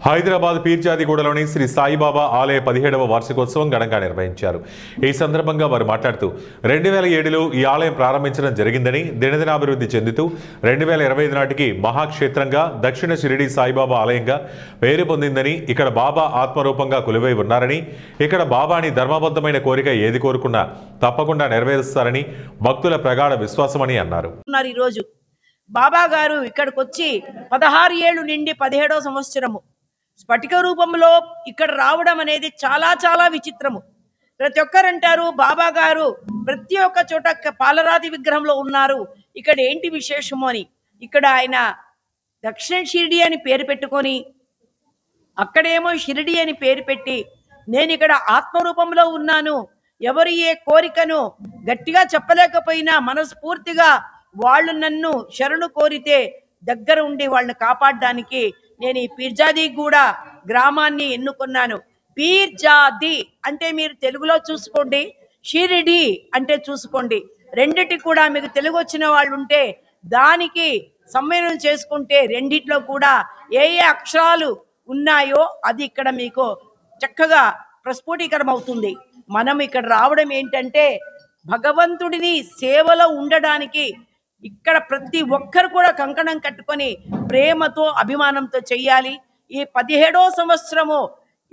హైదరాబాద్ పీర్జాదిగూడలోని శ్రీ సాయిబాబా ఆలయ 17వ వార్షికోత్సవం ఘనంగా నిర్వహించారు. ఈ సందర్భంగా వారు మాట్లాడుతూ 2007లో ఈ ఆలయం ప్రారంభించడం జరిగిందని, దినదినాభివృద్ధి చెందుతూ 2025 నాటికి మహాక్షేత్రంగా దక్షిణ షిరిడి సాయిబాబా ఆలయంగా పేరు పొందిందని, ఇక్కడ బాబా ఆత్మరూపంగా కొలువై ఉన్నారని, ఇక్కడ బాబాని ధర్మబద్ధమైన కోరిక ఏది కోరుకున్నా తప్పకుండా నెరవేరుస్తారని భక్తుల ప్రగాఢ విశ్వాసమని అన్నారు. ఈరోజు బాబా గారు ఇక్కడికి వచ్చి 16 ఏళ్ళు నిండి 17వ సంవత్సరము స్ఫటిక రూపంలో ఇక్కడ రావడం అనేది చాలా చాలా విచిత్రము. ప్రతి ఒక్కరంటారు బాబా గారు ప్రతి ఒక్క చోట పాలరాతి విగ్రహంలో ఉన్నారు, ఇక్కడ ఏంటి విశేషము అని. ఇక్కడ ఆయన దక్షిణ షిరిడి అని పేరు పెట్టుకొని, అక్కడేమో షిరిడి అని పేరు పెట్టి, నేను ఇక్కడ ఆత్మరూపంలో ఉన్నాను, ఎవరి ఏ కోరికను గట్టిగా చెప్పలేకపోయినా మనస్ఫూర్తిగా వాళ్ళు నన్ను శరణు కోరితే దగ్గర ఉండి వాళ్ళని కాపాడడానికి నేను ఈ పీర్జాదిగూడ గ్రామాన్ని ఎన్నుకున్నాను. పీర్జాది అంటే మీరు తెలుగులో చూసుకోండి, షిరిడి అంటే చూసుకోండి. రెండిటి కూడా మీకు తెలుగు వచ్చిన వాళ్ళు ఉంటే దానికి సమ్మేళనం చేసుకుంటే రెండిట్లో కూడా ఏ ఏ అక్షరాలు ఉన్నాయో అది ఇక్కడ మీకు చక్కగా ప్రస్ఫుటీకరం అవుతుంది. మనం ఇక్కడ రావడం ఏంటంటే భగవంతుడిని సేవలో ఉండడానికి ఇక్కడ ప్రతి ఒక్కరు కూడా కంకణం కట్టుకొని ప్రేమతో అభిమానంతో చెయ్యాలి. ఈ 17వ సంవత్సరము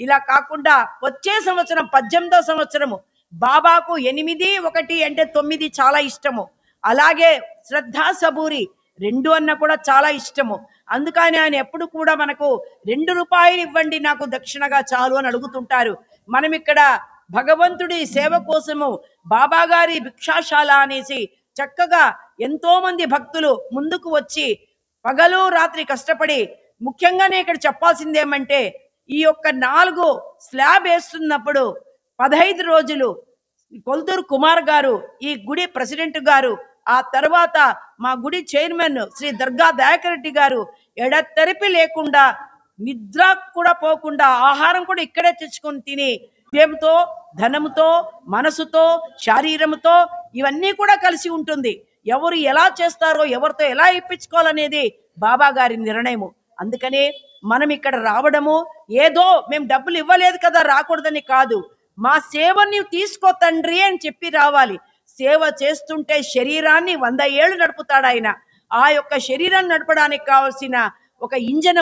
ఇలా కాకుండా వచ్చే సంవత్సరం 18వ సంవత్సరము బాబాకు 8, 1 అంటే 9 చాలా ఇష్టము. అలాగే శ్రద్ధ సబూరి 2 అన్న కూడా చాలా ఇష్టము. అందుకని ఆయన ఎప్పుడు కూడా మనకు 2 రూపాయలు ఇవ్వండి నాకు దక్షిణగా చాలు అని అడుగుతుంటారు. మనం ఇక్కడ భగవంతుడి సేవ కోసము బాబా గారి భిక్షాశాల అనేసి చక్కగా ఎంతో మంది భక్తులు ముందుకు వచ్చి పగలు రాత్రి కష్టపడి, ముఖ్యంగానే ఇక్కడ చెప్పాల్సింది ఏమంటే ఈ యొక్క 4 స్లాబ్ వేస్తున్నప్పుడు 15 రోజులు కొల్తూరు కుమార్ గారు ఈ గుడి ప్రెసిడెంట్ గారు, ఆ తర్వాత మా గుడి చైర్మన్ శ్రీ దర్గా దయాకర్ రెడ్డి గారు ఎడతెరిపి లేకుండా నిద్ర కూడా పోకుండా ఆహారం కూడా ఇక్కడే తెచ్చుకొని తిని ప్రేమతో ధనముతో మనసుతో శారీరముతో ఇవన్నీ కూడా కలిసి ఉంటుంది. ఎవరు ఎలా చేస్తారో ఎవరితో ఎలా ఇప్పించుకోవాలనేది బాబా గారి నిర్ణయము. అందుకనే మనం ఇక్కడ రావడము ఏదో మేము డబ్బులు ఇవ్వలేదు కదా రాకూడదని కాదు, మా సేవని తీసుకో తండ్రి అని చెప్పి రావాలి. సేవ చేస్తుంటే శరీరాన్ని 100 ఏళ్ళు నడుపుతాడు ఆయన. ఆ యొక్క శరీరాన్ని నడపడానికి కావాల్సిన ఒక ఇంజన్